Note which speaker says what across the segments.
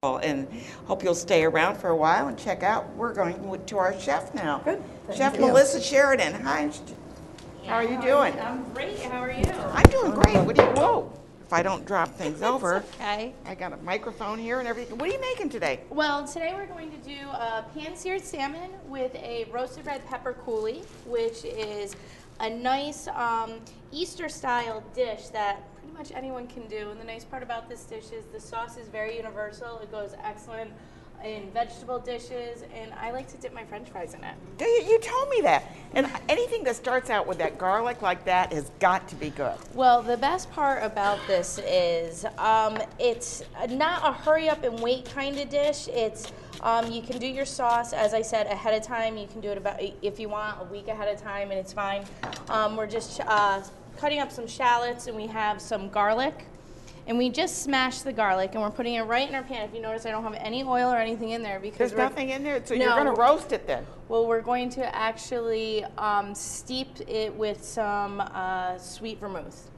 Speaker 1: And hope you'll stay around for a while and check out. We're going to our chef now.
Speaker 2: Good.
Speaker 1: Chef Melissa Sheridan. Hi. How are you doing?
Speaker 3: I'm great. How are you?
Speaker 1: I'm doing great. What do you? Whoa! If I don't drop things over.
Speaker 3: Okay.
Speaker 1: I got a microphone here and everything. What are you making today?
Speaker 3: Well, today we're going to do a pan-seared salmon with a roasted red pepper coulis, which is a nice Easter-style dish that pretty much anyone can do. And the nice part about this dish is the sauce is very universal. It goes excellent in vegetable dishes, and I like to dip my French fries in it.
Speaker 1: Do you? You told me that. And anything that starts out with that garlic like that has got to be good.
Speaker 3: Well, the best part about this is it's not a hurry up and wait kind of dish. It's you can do your sauce, as I said, ahead of time. You can do it about, if you want, a week ahead of time, and it's fine. We're just cutting up some shallots, and we have some garlic. And we just smashed the garlic, and we're putting it right in our pan. If you notice, I don't have any oil or anything in there because
Speaker 1: there's nothing in there, so you're going to roast it then.
Speaker 3: Well, we're going to actually steep it with some sweet vermouth.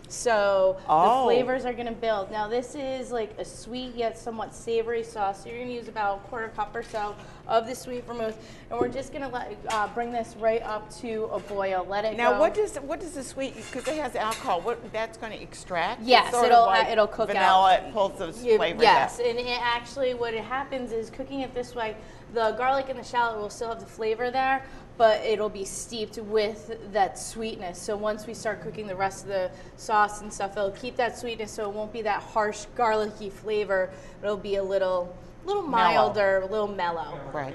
Speaker 3: So the flavors are going to build. Now this is like a sweet yet somewhat savory sauce. So you're going to use about a quarter cup or so of the sweet vermouth, and we're just going to bring this right up to a boil. Let it go.
Speaker 1: Now what does the sweet, because it has alcohol, what that's going to extract?
Speaker 3: Yes, it'll cook
Speaker 1: vanilla,
Speaker 3: out.
Speaker 1: It pulls those flavors
Speaker 3: yes,
Speaker 1: out.
Speaker 3: and it actually what happens is cooking it this way, the garlic and the shallot will still have the flavor there, but it'll be steeped with that sweetness. So once we start cooking the rest of the sauce and stuff, it'll keep that sweetness, so it won't be that harsh garlicky flavor. It'll be a little milder, a little mellow.
Speaker 1: Right.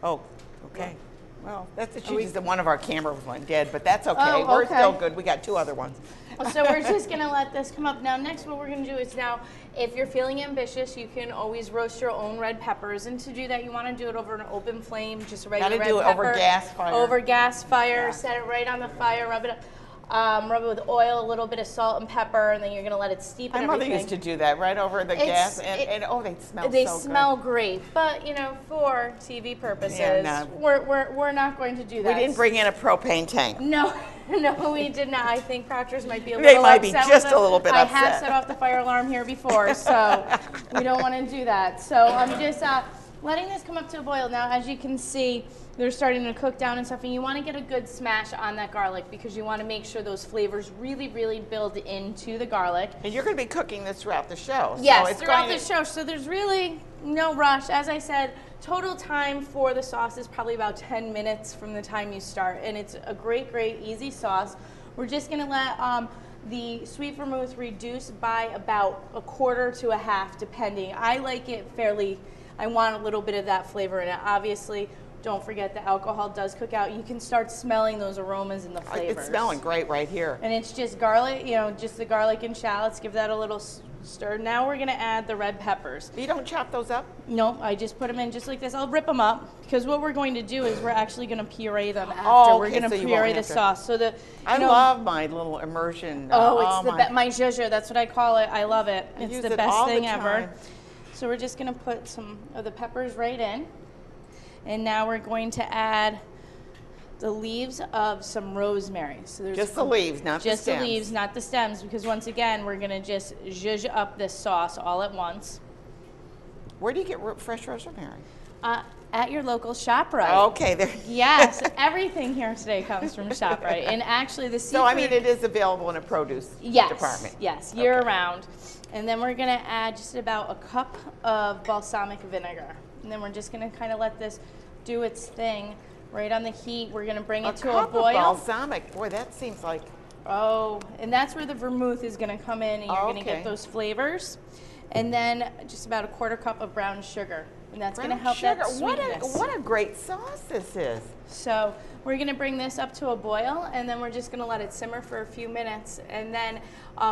Speaker 1: Oh, okay. Well, that's that one of our cameras went dead, but that's okay.
Speaker 3: Oh,
Speaker 1: We're
Speaker 3: okay.
Speaker 1: still good. We got two other ones.
Speaker 3: So we're just gonna let this come up. Now next what we're gonna do is if you're feeling ambitious, you can always roast your own red peppers. And to do that, you wanna do it over an open flame, just a regular red pepper.
Speaker 1: Gotta do it over gas fire.
Speaker 3: Over gas fire,
Speaker 1: Yeah.
Speaker 3: set it right on the fire, rub it up. Rub it with oil, a little bit of salt and pepper, and then you're gonna let it steep and
Speaker 1: My
Speaker 3: everything.
Speaker 1: mother used to do that right over the gas, and oh, they smell so good.
Speaker 3: They smell great, but for TV purposes, we're not going to do that.
Speaker 1: We didn't bring in a propane tank.
Speaker 3: No, we did not. I think Proctor's might be a
Speaker 1: They
Speaker 3: little
Speaker 1: might be
Speaker 3: upset
Speaker 1: just
Speaker 3: with
Speaker 1: a little bit
Speaker 3: I
Speaker 1: upset.
Speaker 3: have set off the fire alarm here before, so we don't want to do that. So I'm just letting this come up to a boil. Now, as you can see, they're starting to cook down and stuff, and you want to get a good smash on that garlic because you want to make sure those flavors really, really build into the garlic.
Speaker 1: And you're going to be cooking this throughout the show.
Speaker 3: Yes,
Speaker 1: so it's
Speaker 3: throughout the show. So there's really no rush. As I said, total time for the sauce is probably about 10 minutes from the time you start, and it's a great, great, easy sauce. We're just going to let the sweet vermouth reduce by about a quarter to a half, depending. I like it I want a little bit of that flavor in it. Obviously, don't forget the alcohol does cook out. You can start smelling those aromas and the flavors.
Speaker 1: It's smelling great right here.
Speaker 3: And it's just garlic, just the garlic and shallots. Give that a little stir. Now we're going to add the red peppers.
Speaker 1: You don't chop those up?
Speaker 3: No, I just put them in just like this. I'll rip them up because what we're going to do is we're actually going to puree them after. We're going to puree the sauce. So
Speaker 1: I love my little immersion.
Speaker 3: It's my zhuzh. That's what I call it. I love it. It's the best thing ever. So we're just going to put some of the peppers right in. And now we're going to add the leaves of some rosemary. So there's
Speaker 1: just the leaves, not the stems.
Speaker 3: Just the leaves, not the stems, because once again, we're going to just zhuzh up this sauce all at once.
Speaker 1: Where do you get fresh rosemary?
Speaker 3: At your local Shoprite.
Speaker 1: Okay, there.
Speaker 3: Yes, everything here today comes from Shoprite. And actually the seafood...
Speaker 1: So, I mean, it is available in a produce department.
Speaker 3: Yes, year-round. And then we're going to add just about a cup of balsamic vinegar. And then we're just going to kind of let this do its thing right on the heat. We're going to bring it to a boil.
Speaker 1: Of balsamic. Boy, that seems like...
Speaker 3: Oh, and that's where the vermouth is going to come in, and you're going to get those flavors. And then just about a quarter cup of brown sugar. And that's going to help that sweetness.
Speaker 1: What a great sauce this is.
Speaker 3: So we're going to bring this up to a boil, and then we're just going to let it simmer for a few minutes. And then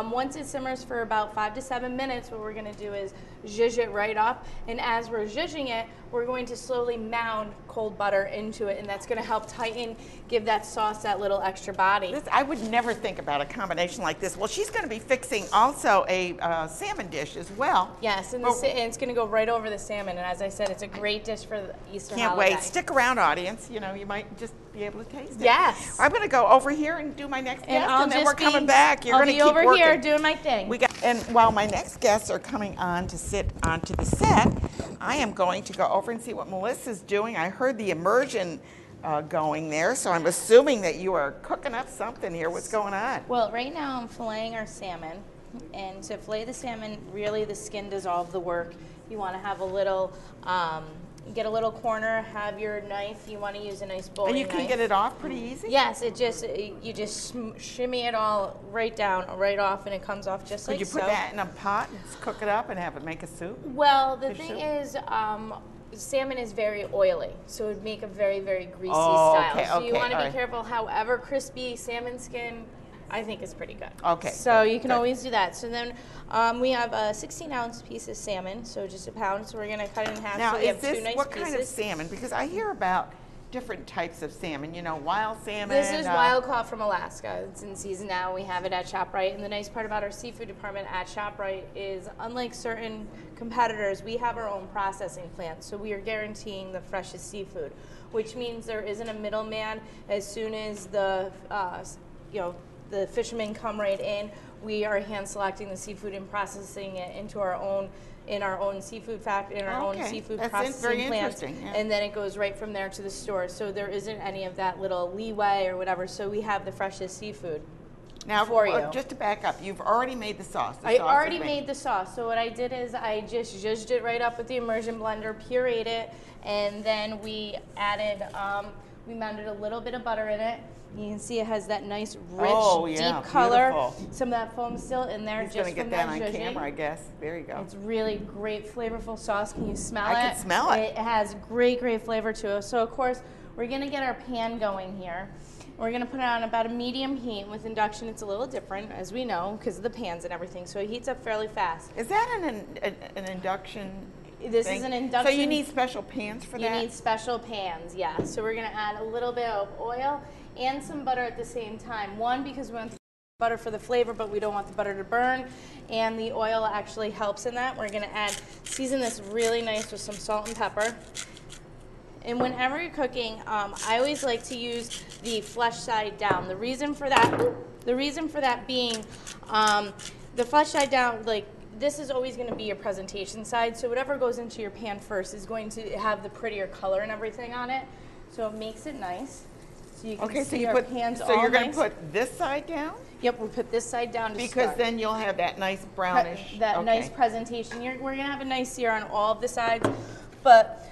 Speaker 3: once it simmers for about 5 to 7 minutes, what we're going to do is zhuzh it right up. And as we're zhuzhing it, we're going to slowly mound cold butter into it, and that's going to help tighten, give that sauce that little extra body.
Speaker 1: I would never think about a combination like this. Well, she's going to be fixing also a salmon dish as well.
Speaker 3: Yes, and it's going to go right over the salmon. And as I said, it's a great dish for the Easter holiday.
Speaker 1: Can't wait. Stick around, audience. You know, you might just be able to taste it.
Speaker 3: Yes.
Speaker 1: I'm going to go over here and do my next guest, and then we're coming back. You're
Speaker 3: I'll
Speaker 1: going
Speaker 3: be
Speaker 1: to keep
Speaker 3: over
Speaker 1: working.
Speaker 3: here doing my thing.
Speaker 1: And while my next guests are coming on to sit onto the set, I am going to go over and see what Melissa's doing. I heard the immersion going there, so I'm assuming that you are cooking up something here. What's going on?
Speaker 3: Well, right now I'm filleting our salmon, and to fillet the salmon, really the skin does all of the work. You want to have a little, get a little corner, have your knife. You want to use a nice bowling
Speaker 1: And you can
Speaker 3: knife.
Speaker 1: get it off pretty easy?
Speaker 3: Yes, you just shimmy it all right down, right off, and it comes off just like so.
Speaker 1: Could you put that in a pot and cook it up and have it make a soup?
Speaker 3: Well, the
Speaker 1: Fish
Speaker 3: thing
Speaker 1: soup?
Speaker 3: is, salmon is very oily, so it would make a very, very greasy
Speaker 1: Oh,
Speaker 3: style.
Speaker 1: okay,
Speaker 3: So you
Speaker 1: okay,
Speaker 3: want to be
Speaker 1: alright.
Speaker 3: careful. However, crispy salmon skin, I think is pretty good.
Speaker 1: Okay,
Speaker 3: So
Speaker 1: good,
Speaker 3: you can
Speaker 1: good.
Speaker 3: always do that. So then we have a 16-ounce piece of salmon, so just a pound. So we're going to cut it in half.
Speaker 1: Now,
Speaker 3: so we
Speaker 1: is
Speaker 3: have two
Speaker 1: this,
Speaker 3: nice
Speaker 1: what
Speaker 3: pieces.
Speaker 1: kind of salmon? Because I hear about different types of salmon, you know, wild salmon.
Speaker 3: This is wild caught from Alaska. It's in season now. We have it at Shoprite. And the nice part about our seafood department at Shoprite is, unlike certain competitors, we have our own processing plant. So we are guaranteeing the freshest seafood, which means there isn't a middleman. As soon as the, the fishermen come right in, we are hand selecting the seafood and processing it into our own seafood factory, in our own seafood processing
Speaker 1: very
Speaker 3: plant,
Speaker 1: interesting, yeah.
Speaker 3: and then it goes right from there to the store. So there isn't any of that little leeway or whatever. So we have the freshest seafood.
Speaker 1: Now,
Speaker 3: for you.
Speaker 1: just to back up, you've already made the sauce.
Speaker 3: I already made the sauce. So what I did is I just zhuzhed it right up with the immersion blender, pureed it, and then we added, we mounted a little bit of butter in it. You can see it has that nice, rich, deep color.
Speaker 1: Beautiful.
Speaker 3: Some of that foam still in there.
Speaker 1: He's
Speaker 3: just
Speaker 1: going to get
Speaker 3: from
Speaker 1: that on
Speaker 3: zhuzhing.
Speaker 1: camera, I guess. There you go.
Speaker 3: It's really great, flavorful sauce. Can you smell it?
Speaker 1: I can smell it.
Speaker 3: It has great, great flavor to it. So of course, we're going to get our pan going here. We're going to put it on about a medium heat. With induction, it's a little different, as we know, because of the pans and everything. So it heats up fairly fast.
Speaker 1: Is that an induction?
Speaker 3: This is an induction.
Speaker 1: So you need special pans for that?
Speaker 3: You need special pans, yeah. So we're going to add a little bit of oil and some butter at the same time. One, because we want the butter for the flavor, but we don't want the butter to burn. And the oil actually helps in that. We're going to season this really nice with some salt and pepper. And whenever you're cooking, I always like to use the flesh side down. The reason for that being, the flesh side down, like, this is always going to be your presentation side. So whatever goes into your pan first is going to have the prettier color and everything on it. So it makes it nice. So you can see our pans all
Speaker 1: so you're going
Speaker 3: nice.
Speaker 1: to put this side down?
Speaker 3: Yep, we'll put this side down to
Speaker 1: Because
Speaker 3: start.
Speaker 1: then you'll have that nice brownish.
Speaker 3: Nice presentation. We're going to have a nice sear on all of the sides, but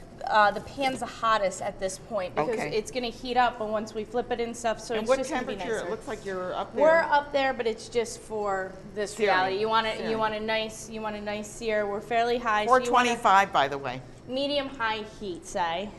Speaker 3: the pan's the hottest at this point because it's going to heat up, but once we flip it and stuff, so
Speaker 1: And
Speaker 3: it's
Speaker 1: what
Speaker 3: just going to be
Speaker 1: temperature?
Speaker 3: nicer.
Speaker 1: It looks like you're up there.
Speaker 3: We're up there, but it's just for this
Speaker 1: Searing.
Speaker 3: reality. You want a nice sear. We're fairly high.
Speaker 1: 425, by the way.
Speaker 3: Medium high heat, say.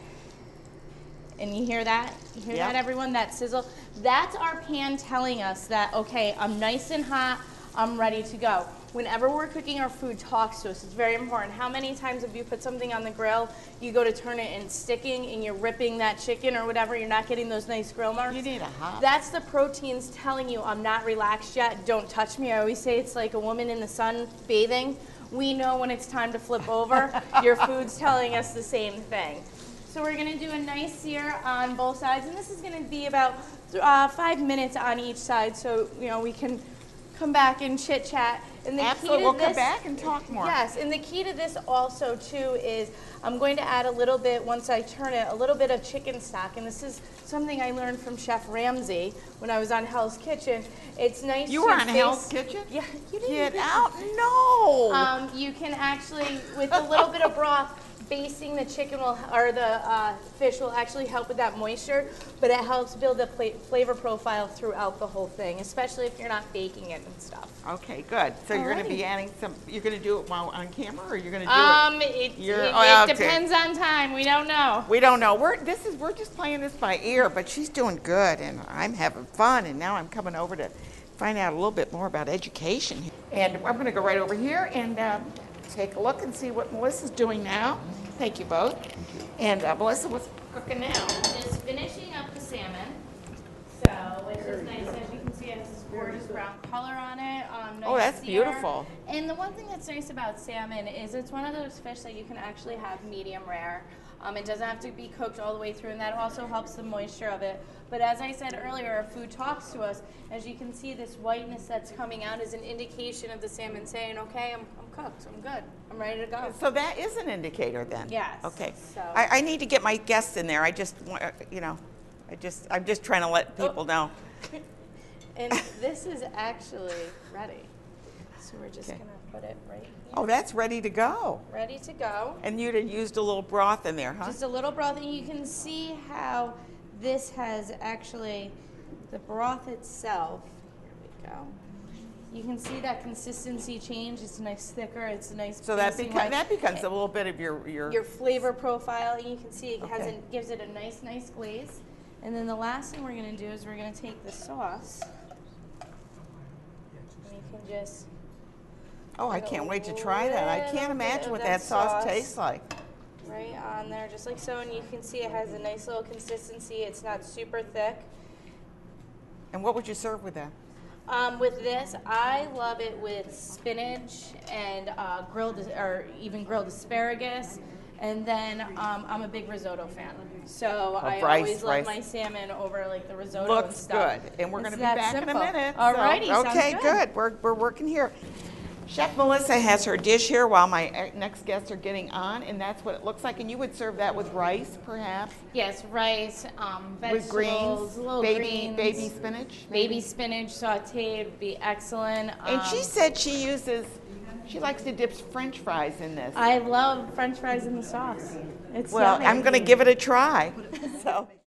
Speaker 3: And you hear that? You hear that, everyone? That sizzle? That's our pan telling us that, okay, I'm nice and hot, I'm ready to go. Whenever we're cooking, our food talks to us. It's very important. How many times have you put something on the grill, you go to turn it and it's sticking and you're ripping that chicken or whatever, you're not getting those nice grill marks?
Speaker 1: You need a hot.
Speaker 3: That's the proteins telling you, I'm not relaxed yet, don't touch me. I always say it's like a woman in the sun bathing. We know when it's time to flip over. Your food's telling us the same thing. So we're going to do a nice sear on both sides, and this is going to be about 5 minutes on each side, so we can come back and chit chat. And the
Speaker 1: Absolutely,
Speaker 3: key to
Speaker 1: we'll
Speaker 3: this,
Speaker 1: come back and talk more.
Speaker 3: Yes, and the key to this also too is I'm going to add a little bit, once I turn it, a little bit of chicken stock, and this is something I learned from Chef Ramsay when I was on Hell's Kitchen. It's nice.
Speaker 1: You were on Hell's Kitchen?
Speaker 3: Yeah, you didn't
Speaker 1: Get out! No.
Speaker 3: You can actually, with a little bit of broth, basting the chicken or the fish will actually help with that moisture, but it helps build the flavor profile throughout the whole thing, especially if you're not baking it and stuff.
Speaker 1: Okay, good. So you're going to be adding some. You're going to do it while on camera, or you're going to do
Speaker 3: it?
Speaker 1: It
Speaker 3: Depends on time. We don't know.
Speaker 1: We don't know. We're just playing this by ear, but she's doing good, and I'm having fun. And now I'm coming over to find out a little bit more about education. And I'm going to go right over here and take a look and see what Melissa's doing now. Thank you both. And Melissa, what's cooking now?
Speaker 3: Just finishing up the salmon. So, which is nice. As you can see, it has this gorgeous brown color on it. Nice
Speaker 1: Oh, that's
Speaker 3: sear.
Speaker 1: beautiful.
Speaker 3: And the one thing that's nice about salmon is it's one of those fish that you can actually have medium rare. It doesn't have to be cooked all the way through, and that also helps the moisture of it. But as I said earlier, our food talks to us. As you can see, this whiteness that's coming out is an indication of the salmon saying, okay, I'm cooked, I'm good, I'm ready to go.
Speaker 1: So that is an indicator then?
Speaker 3: Yes.
Speaker 1: Okay.
Speaker 3: So.
Speaker 1: I need to get my guests in there. I just, you know, I'm just trying to let people know.
Speaker 3: And this is actually ready. So we're just gonna put it right here.
Speaker 1: Oh, that's ready to go.
Speaker 3: Ready to go.
Speaker 1: And you'd have used a little broth in there, huh?
Speaker 3: Just a little broth, and you can see how this has actually, the broth itself, here we go. You can see that consistency change. It's nice thicker, it's a nice
Speaker 1: So that becomes a little bit of your
Speaker 3: flavor profile, and you can see it
Speaker 1: Okay.
Speaker 3: gives it a nice glaze. And then the last thing we're gonna do is we're gonna take the sauce, and you can just
Speaker 1: Oh, I can't wait to try that. I can't imagine what that sauce tastes like.
Speaker 3: right on there, just like so, and you can see it has a nice little consistency. It's not super thick.
Speaker 1: And what would you serve with that?
Speaker 3: With this, I love it with spinach and grilled asparagus, and then I'm a big risotto fan. So I always love my salmon over like the risotto and stuff.
Speaker 1: Looks good, and we're going to be
Speaker 3: that
Speaker 1: back in a
Speaker 3: simple.
Speaker 1: minute.
Speaker 3: Alrighty,
Speaker 1: so, okay,
Speaker 3: sounds good.
Speaker 1: We're working here. Chef Melissa has her dish here while my next guests are getting on, and that's what it looks like. And you would serve that with rice, perhaps?
Speaker 3: Yes, rice, vegetables,
Speaker 1: With greens,
Speaker 3: little
Speaker 1: baby
Speaker 3: greens,
Speaker 1: spinach.
Speaker 3: baby spinach sautéed would be excellent.
Speaker 1: And she said she likes to dip French fries in this.
Speaker 3: I love French fries in the sauce. It's
Speaker 1: Well,
Speaker 3: yummy.
Speaker 1: I'm going to give it a try. So.